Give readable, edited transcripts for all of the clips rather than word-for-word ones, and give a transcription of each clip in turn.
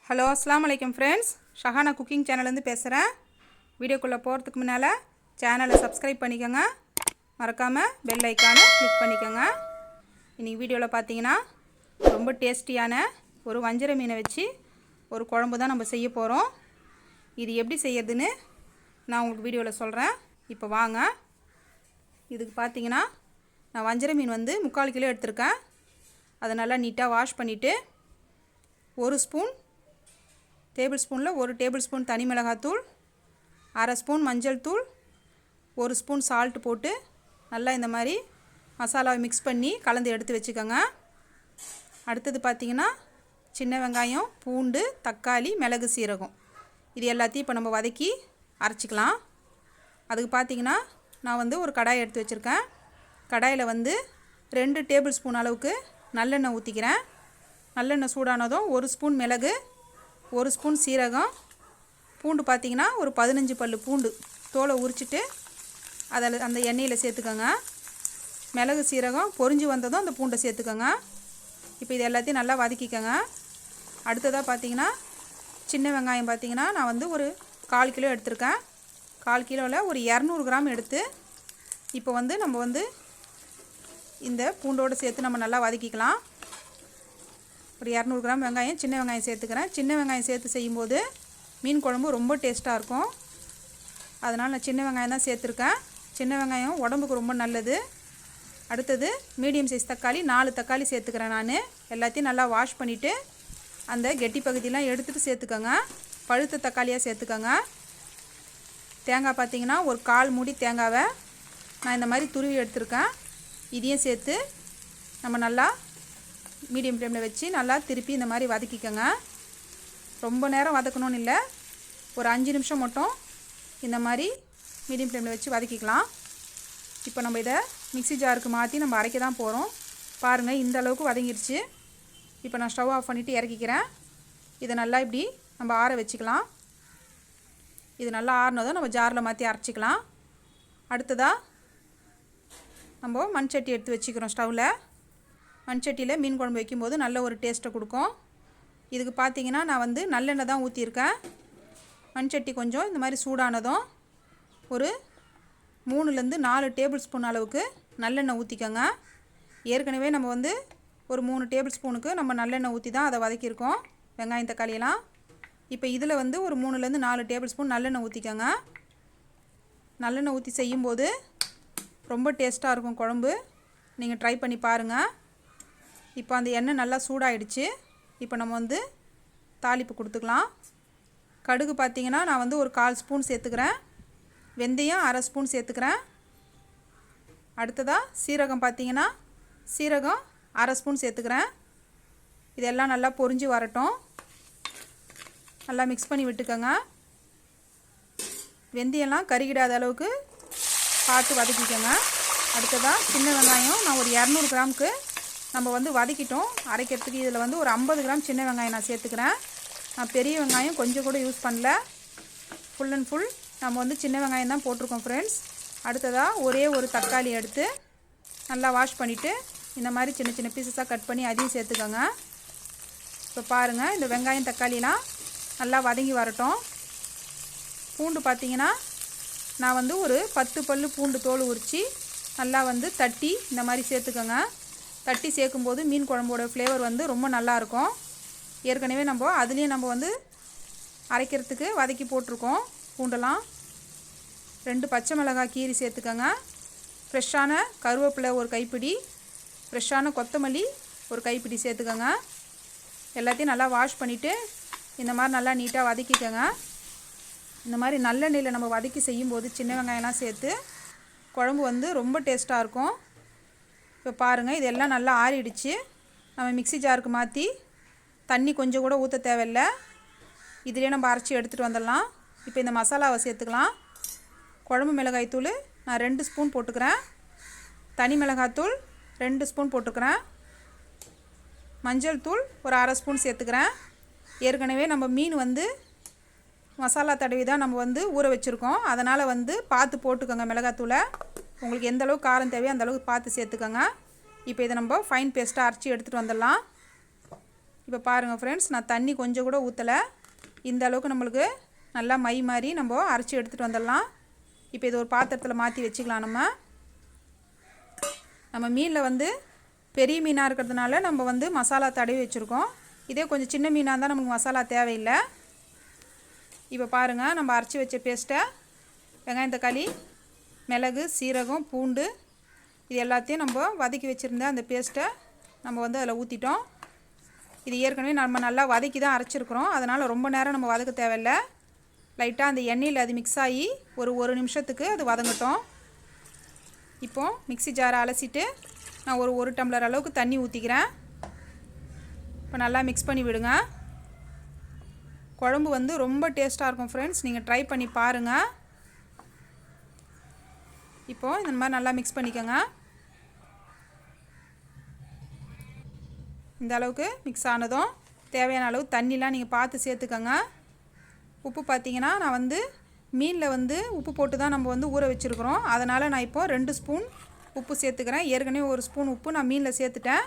Hello அஸ்ஸலாமு அலைக்கும் friends, Shahana cooking சேனல்லேருந்து பேசுகிறேன். வீடியோக்குள்ளே போகிறதுக்கு முன்னால் சேனலை சப்ஸ்கிரைப் பண்ணிக்கோங்க, மறக்காமல் பெல் ஐக்கானை கிளிக் பண்ணிக்கோங்க. இன்றைக்கி வீடியோவில் பார்த்தீங்கன்னா ரொம்ப டேஸ்டியான ஒரு வஞ்சர மீனை வச்சு ஒரு குழம்பு தான் நம்ம செய்ய போகிறோம். இது எப்படி செய்யறதுன்னு நான் உங்களுக்கு வீடியோவில் சொல்கிறேன். இப்போ வாங்க. இதுக்கு பார்த்தீங்கன்னா நான் வஞ்சர மீன் வந்து 3/4 கிலோ எடுத்திருக்கேன். அதை நல்லா நீட்டாக வாஷ் பண்ணிவிட்டு ஒரு ஸ்பூன் டேபிள் ஸ்பூனில் 1 டேபிள் ஸ்பூன் தனி மிளகாத்தூள், 1/2 ஸ்பூன் மஞ்சள் தூள், 1 ஸ்பூன் சால்ட்டு போட்டு நல்லா இந்த மாதிரி மசாலாவை மிக்ஸ் பண்ணி கலந்து எடுத்து வச்சுக்கோங்க. அடுத்தது பார்த்திங்கன்னா சின்ன வெங்காயம், பூண்டு, தக்காளி, மிளகு, சீரகம் இது எல்லாத்தையும் இப்போ நம்ம வதக்கி அரைச்சிக்கலாம். அதுக்கு பார்த்திங்கன்னா நான் வந்து ஒரு கடாய் எடுத்து வச்சுருக்கேன். கடாயில் வந்து 2 டேபிள் ஸ்பூன் அளவுக்கு நல்லெண்ணெய் ஊற்றிக்கிறேன். நல்லெண்ணெய் சூடானதும் 1 ஸ்பூன் மிளகு, 1 ஸ்பூன் சீரகம், பூண்டு பார்த்திங்கன்னா ஒரு 15 பல் பூண்டு தோலை உரிச்சிட்டு அதில் அந்த எண்ணெயில் சேர்த்துக்கோங்க. மிளகு சீரகம் பொரிஞ்சு வந்ததும் அந்த பூண்டை சேர்த்துக்கோங்க. இப்போ இது எல்லாத்தையும் நல்லா வதக்கிக்கோங்க. அடுத்ததாக பார்த்திங்கன்னா சின்ன வெங்காயம் பார்த்திங்கன்னா நான் வந்து ஒரு 1/4 கிலோ எடுத்திருக்கேன். 1/4 கிலோவில் ஒரு 200 கிராம் எடுத்து இப்போ வந்து நம்ம வந்து இந்த பூண்டோடு சேர்த்து நம்ம நல்லா வதக்கிக்கலாம். ஒரு 200 கிராம் வெங்காயம், சின்ன வெங்காயம் சேர்த்துக்கிறேன். சின்ன வெங்காயம் சேர்த்து செய்யும்போது மீன் குழம்பு ரொம்ப டேஸ்ட்டாக இருக்கும். அதனால் நான் சின்ன வெங்காயம் தான் சேர்த்துருக்கேன். சின்ன வெங்காயம் உடம்புக்கு ரொம்ப நல்லது. அடுத்தது மீடியம் சைஸ் தக்காளி 4 தக்காளி சேர்த்துக்கிறேன். நான் எல்லாத்தையும் நல்லா வாஷ் பண்ணிவிட்டு அந்த கெட்டி பகுதியெலாம் எடுத்துகிட்டு சேர்த்துக்கோங்க. பழுத்த தக்காளியாக சேர்த்துக்கோங்க. தேங்காய் பார்த்திங்கன்னா ஒரு 1/4 மூடி தேங்காவை நான் இந்த மாதிரி துருவி எடுத்துருக்கேன். இதையும் சேர்த்து நம்ம நல்லா மீடியம் ஃப்ளேமில் வச்சு நல்லா திருப்பி இந்த மாதிரி வதக்கிக்கோங்க. ரொம்ப நேரம் வதக்கணும்னு இல்லை, ஒரு 5 நிமிஷம் மட்டும் இந்த மாதிரி மீடியம் ஃப்ளேமில் வச்சு வதக்கிக்கலாம். இப்போ நம்ம இதை மிக்ஸி ஜாருக்கு மாற்றி நம்ம அரைக்க தான் போகிறோம். பாருங்கள், இந்த அளவுக்கு வதங்கிடுச்சு. இப்போ நான் ஸ்டவ் ஆஃப் பண்ணிவிட்டு இறக்கிக்கிறேன். இதை நல்லா இப்படி நம்ம ஆற வச்சுக்கலாம். இது நல்லா ஆறினதும் நம்ம ஜாரில் மாற்றி அரைச்சிக்கலாம். அடுத்ததாக நம்ம மண் சட்டி எடுத்து வச்சுக்கிறோம். ஸ்டவ்வில் மண் சட்டியில் மீன் குழம்பு வைக்கும்போது நல்ல ஒரு டேஸ்ட்டை கொடுக்கும். இதுக்கு பார்த்திங்கன்னா நான் வந்து நல்லெண்ணெய் தான் ஊற்றியிருக்கேன். மண் சட்டி கொஞ்சம் இந்த மாதிரி சூடானதும் ஒரு 3-4 டேபிள் ஸ்பூன் அளவுக்கு நல்லெண்ணெய் ஊற்றிக்கோங்க. ஏற்கனவே நம்ம வந்து ஒரு 3 டேபிள் ஸ்பூனுக்கு நம்ம நல்லெண்ணெய் ஊற்றி தான் அதை வதக்கியிருக்கோம், வெங்காயம் தக்காளியெல்லாம். இப்போ இதில் வந்து ஒரு 3-4 டேபிள் ஸ்பூன் நல்லெண்ணெய் ஊற்றிக்கோங்க. நல்லெண்ணெய் ஊற்றி செய்யும்போது ரொம்ப டேஸ்ட்டாக இருக்கும் குழம்பு. நீங்கள் ட்ரை பண்ணி பாருங்கள். இப்போ அந்த எண்ணெய் நல்லா சூடாகிடுச்சு. இப்போ நம்ம வந்து தாளிப்பு கொடுத்துக்கலாம். கடுகு பார்த்திங்கன்னா நான் வந்து ஒரு 1/4 ஸ்பூன் சேர்த்துக்கிறேன். வெந்தயம் 1/2 ஸ்பூன் சேர்த்துக்கிறேன். அடுத்ததாக சீரகம் பார்த்திங்கன்னா சீரகம் 1/2 ஸ்பூன் சேர்த்துக்கிறேன். இதெல்லாம் நல்லா பொரிஞ்சு வரட்டும். நல்லா மிக்ஸ் பண்ணி விட்டுக்கோங்க. வெந்தயம்லாம் கருகிடாத அளவுக்கு பார்த்து வதக்கிக்கோங்க. அடுத்ததாக சின்ன வெங்காயம் நான் ஒரு 200 கிராமுக்கு நம்ம வந்து வதக்கிட்டோம். அரைக்கிறதுக்கு இதில் வந்து ஒரு 50 கிராம் சின்ன வெங்காயம் நான் சேர்த்துக்கிறேன். நான் பெரிய வெங்காயம் கொஞ்சம் கூட யூஸ் பண்ணல. ஃபுல் அண்ட் ஃபுல் நம்ம வந்து சின்ன வெங்காயம் தான் போட்டிருக்கோம் ஃப்ரெண்ட்ஸ். அடுத்ததாக ஒரே ஒரு தக்காளி எடுத்து நல்லா வாஷ் பண்ணிவிட்டு இந்த மாதிரி சின்ன சின்ன பீசஸாக கட் பண்ணி அதையும் சேர்த்துக்கோங்க. இப்போ பாருங்கள், இந்த வெங்காயம் தக்காளிலாம் நல்லா வதங்கி வரட்டும். பூண்டு பார்த்திங்கன்னா நான் வந்து ஒரு 10 பல் பூண்டு தோல் உரித்து நல்லா வந்து தட்டி இந்த மாதிரி சேர்த்துக்கோங்க. தட்டி சேர்க்கும்போது மீன் குழம்போட ஃப்ளேவர் வந்து ரொம்ப நல்லாயிருக்கும். ஏற்கனவே நம்ம அதுலேயும் நம்ம வந்து அரைக்கிறதுக்கு வதக்கி போட்டிருக்கோம் பூண்டெல்லாம். 2 பச்சை மிளகாய் கீரி சேர்த்துக்கோங்க. ஃப்ரெஷ்ஷான கருவேப்பிலை ஒரு கைப்பிடி, ஃப்ரெஷ்ஷான கொத்தமல்லி ஒரு கைப்பிடி சேர்த்துக்கோங்க. எல்லாத்தையும் நல்லா வாஷ் பண்ணிவிட்டு இந்த மாதிரி நல்லா நீட்டாக வதக்கிக்கோங்க. இந்த மாதிரி நல்லெண்ணெயில் நம்ம வதக்கி செய்யும்போது சின்ன வெங்காயம்லாம் சேர்த்து குழம்பு வந்து ரொம்ப டேஸ்ட்டாக இருக்கும். இப்போ பாருங்கள், இதெல்லாம் நல்லா ஆறிடுச்சு. நம்ம மிக்ஸி ஜாருக்கு மாற்றி தண்ணி கொஞ்சம் கூட ஊற்ற தேவையில்லை. இதிலே நம்ம அரைச்சி எடுத்துகிட்டு வந்துடலாம். இப்போ இந்த மசாலாவை சேர்த்துக்கலாம். குழம்பு மிளகாய் தூள் நான் 2 ஸ்பூன் போட்டுக்கிறேன். தனி மிளகாய்த்தூள் 2 ஸ்பூன் போட்டுக்கிறேன். மஞ்சள் தூள் ஒரு 1/2 ஸ்பூன் சேர்த்துக்கிறேன். ஏற்கனவே நம்ம மீன் வந்து மசாலா தடவி தான் நம்ம வந்து ஊற வச்சுருக்கோம். அதனால் வந்து பார்த்து போட்டுக்கோங்க மிளகாத்தூளை. உங்களுக்கு எந்த அளவுக்கு காரம் தேவையோ அந்த அளவுக்கு பார்த்து சேர்த்துக்கோங்க. இப்போ இதை நம்ம ஃபைன் பேஸ்ட்டாக அரைச்சி எடுத்துகிட்டு வந்துடலாம். இப்போ பாருங்கள் ஃப்ரெண்ட்ஸ், நான் தண்ணி கொஞ்சம் கூட ஊற்றலை. இந்த அளவுக்கு நம்மளுக்கு நல்லா மை மாதிரி நம்ம அரைச்சி எடுத்துகிட்டு வந்துடலாம். இப்போ இது ஒரு பாத்திரத்தில் மாற்றி வச்சுக்கலாம். நம்ம மீனில் வந்து பெரிய மீனாக இருக்கிறதுனால நம்ம வந்து மசாலா தடவி வச்சுருக்கோம். இதே கொஞ்சம் சின்ன மீனாக இருந்தால் நமக்கு மசாலா தேவையில்லை. இப்போ பாருங்கள், நம்ம அரைச்சி வச்ச பேஸ்ட்டை வெங்காயம், தக்காளி, மிளகு, சீரகம், பூண்டு இது எல்லாத்தையும் நம்ம வதக்கி வச்சுருந்த அந்த பேஸ்ட்டை நம்ம வந்து அதில் ஊற்றிட்டோம். இது ஏற்கனவே நம்ம நல்லா வதக்கி தான் அரைச்சிருக்கிறோம். அதனால் ரொம்ப நேரம் நம்ம வதக்க தேவையில்லை. லைட்டாக அந்த எண்ணெயில் அது மிக்ஸ் ஆகி ஒரு நிமிஷத்துக்கு அது வதங்கட்டும். இப்போது மிக்ஸி ஜாரை அலசிட்டு நான் ஒரு டம்ளர் அளவுக்கு தண்ணி ஊற்றிக்கிறேன். இப்போ நல்லா மிக்ஸ் பண்ணி விடுங்க. குழம்பு வந்து ரொம்ப டேஸ்ட்டாக இருக்கும் ஃப்ரெண்ட்ஸ், நீங்கள் ட்ரை பண்ணி பாருங்கள். இப்போது இந்த மாதிரி நல்லா மிக்ஸ் பண்ணிக்கோங்க. இந்த அளவுக்கு மிக்ஸ் ஆனதும் தேவையான அளவு தண்ணிலாம் நீங்கள் பார்த்து சேர்த்துக்கோங்க. உப்பு பார்த்திங்கன்னா நான் வந்து மீனில் வந்து உப்பு போட்டு தான் நம்ம வந்து ஊற வச்சுருக்குறோம். அதனால் நான் இப்போது 2 ஸ்பூன் உப்பு சேர்த்துக்கிறேன். ஏற்கனவே 1 ஸ்பூன் உப்பு நான் மீனில் சேர்த்துட்டேன்.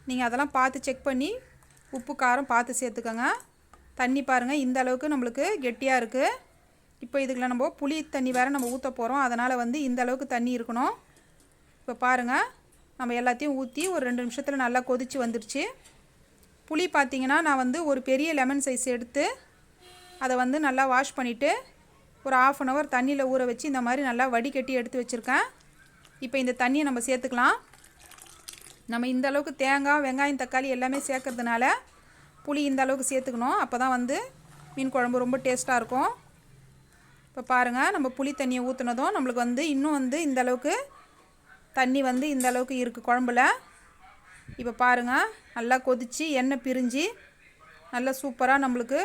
நீங்கள் அதெல்லாம் பார்த்து செக் பண்ணி உப்பு காரம் பார்த்து சேர்த்துக்கோங்க. தண்ணி பாருங்கள், இந்த அளவுக்கு நம்மளுக்கு கெட்டியாக இருக்குது. இப்போ இதுக்குள்ள நம்ம புளி தண்ணி வேறு நம்ம ஊற்ற போகிறோம். அதனால் வந்து இந்த அளவுக்கு தண்ணி இருக்கணும். இப்போ பாருங்கள், நம்ம எல்லாத்தையும் ஊற்றி ஒரு 2 நிமிஷத்தில் நல்லா கொதித்து வந்துடுச்சு. புளி பார்த்திங்கன்னா நான் வந்து ஒரு பெரிய லெமன் சைஸ் எடுத்து அதை வந்து நல்லா வாஷ் பண்ணிவிட்டு ஒரு 1/2 hour தண்ணியில் ஊற வச்சு இந்த மாதிரி நல்லா வடிகட்டி எடுத்து வச்சுருக்கேன். இப்போ இந்த தண்ணியை நம்ம சேர்த்துக்கலாம். நம்ம இந்த அளவுக்கு தேங்காய், வெங்காயம், தக்காளி எல்லாமே சேர்க்கறதுனால புளி இந்த அளவுக்கு சேர்த்துக்கணும். அப்போ தான் வந்து மீன் குழம்பு ரொம்ப டேஸ்ட்டாக இருக்கும். இப்போ பாருங்கள், நம்ம புளி தண்ணியை ஊற்றுனதும் நம்மளுக்கு வந்து இன்னும் வந்து இந்த அளவுக்கு தண்ணி வந்து இந்த அளவுக்கு இருக்குது குழம்புல. இப்போ பாருங்கள், நல்லா கொதித்து எண்ணெய் பிரிஞ்சு நல்லா சூப்பராக நம்மளுக்கு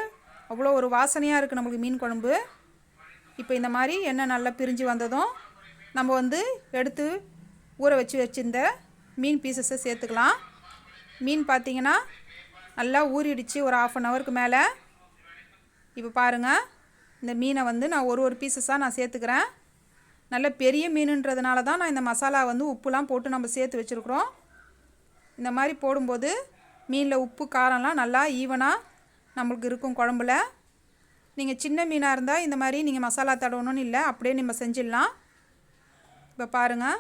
அவ்வளோ ஒரு வாசனையாக இருக்குது நம்மளுக்கு மீன் குழம்பு. இப்போ இந்த மாதிரி எண்ணெய் நல்லா பிரிஞ்சு வந்ததும் நம்ம வந்து எடுத்து ஊற வச்சுருந்த மீன் பீசஸை சேர்த்துக்கலாம். மீன் பார்த்திங்கன்னா நல்லா ஊறிடுச்சு ஒரு 1/2 hourக்கு மேலே. இப்போ பாருங்கள், இந்த மீனை வந்து நான் ஒரு பீசஸாக நான் சேர்த்துக்கிறேன். நல்ல பெரிய மீனுன்றதுனால தான் நான் இந்த மசாலா வந்து உப்புலாம் போட்டு நம்ம சேர்த்து வச்சுருக்குறோம். இந்த மாதிரி போடும்போது மீனில் உப்பு காரம்லாம் நல்லா ஈவனாக நம்மளுக்கு இருக்கும் குழம்புல. நீங்கள் சின்ன மீனாக இருந்தால் இந்த மாதிரி நீங்கள் மசாலா தடவணும்னு இல்லை, அப்படியே நம்ம செஞ்சிடலாம். இப்போ பாருங்கள்,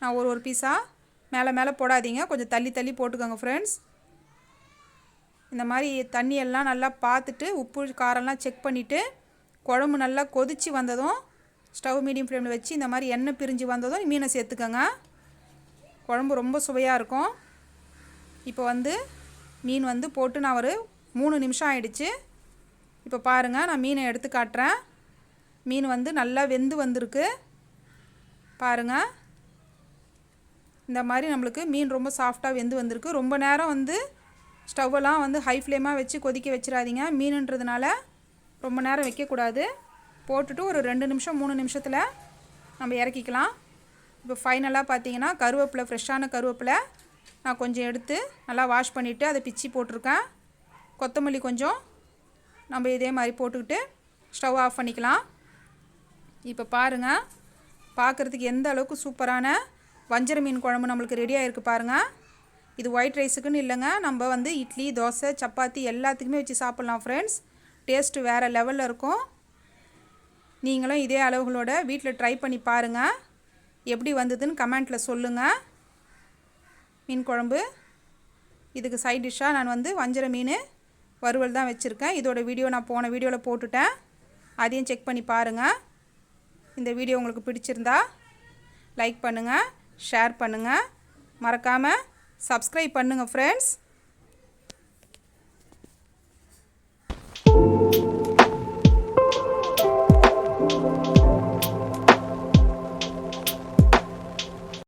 நான் ஒரு பீஸாக மேலே போடாதீங்க, கொஞ்சம் தள்ளி போட்டுக்கோங்க ஃப்ரெண்ட்ஸ். இந்த மாதிரி தண்ணியெல்லாம் நல்லா பார்த்துட்டு உப்பு காரம்லாம் செக் பண்ணிவிட்டு குழம்பு நல்லா கொதித்து வந்ததும் ஸ்டவ் மீடியம் ஃப்ளேமில் வச்சு இந்த மாதிரி எண்ணெய் பிரிஞ்சு வந்ததும் மீனை சேர்த்துக்கோங்க. குழம்பு ரொம்ப சுவையாக இருக்கும். இப்போ வந்து மீன் வந்து போட்டு நான் ஒரு 3 நிமிஷம் ஆயிடுச்சு. இப்போ பாருங்கள், நான் மீனை எடுத்து காட்டுறேன். மீன் வந்து நல்லா வெந்து வந்திருக்கு பாருங்கள். இந்த மாதிரி நம்மளுக்கு மீன் ரொம்ப சாஃப்டாக வெந்து வந்திருக்கு. ரொம்ப நேரம் வந்து ஸ்டவ்வெல்லாம் வந்து ஹை ஃப்ளேமாக வச்சு கொதிக்க வச்சிடாதீங்க. மீனுன்றதுனால ரொம்ப நேரம் வைக்கக்கூடாது. போட்டுட்டு ஒரு 2 நிமிஷம் 3 நிமிஷத்தில் நம்ம இறக்கிக்கலாம். இப்போ ஃபைனலாக பார்த்தீங்கன்னா கருவேப்பிலை, ஃப்ரெஷ்ஷான கருவேப்பிலை நான் கொஞ்சம் எடுத்து நல்லா வாஷ் பண்ணிவிட்டு அதை பிச்சு போட்டிருக்கேன். கொத்தமல்லி கொஞ்சம் நம்ம இதே மாதிரி போட்டுக்கிட்டு ஸ்டவ் ஆஃப் பண்ணிக்கலாம். இப்போ பாருங்கள், பார்க்குறதுக்கு எந்த அளவுக்கு சூப்பரான வஞ்சர மீன் குழம்பு நம்மளுக்கு ரெடியாக இருக்குது பாருங்கள். இது ஒயிட் ரைஸுக்குன்னு இல்லைங்க, நம்ம வந்து இட்லி, தோசை, சப்பாத்தி எல்லாத்துக்குமே வச்சு சாப்பிட்லாம் ஃப்ரெண்ட்ஸ். டேஸ்ட்டு வேறு லெவலில் இருக்கும். நீங்களும் இதே அளவுகளோட வீட்டில் ட்ரை பண்ணி பாருங்கள். எப்படி வந்ததுன்னு கமெண்ட்டில் சொல்லுங்கள். மீன் குழம்பு இதுக்கு சைட் டிஷ்ஷாக நான் வந்து வஞ்சர மீன் வறுவல் தான் வச்சுருக்கேன். இதோட வீடியோ நான் போன வீடியோவில் போட்டுட்டேன், அதையும் செக் பண்ணி பாருங்கள். இந்த வீடியோ உங்களுக்கு பிடிச்சிருந்தா லைக் பண்ணுங்கள், ஷேர் பண்ணுங்கள், மறக்காமல் சப்ஸ்கிரைப் பண்ணுங்கள் ஃப்ரெண்ட்ஸ்.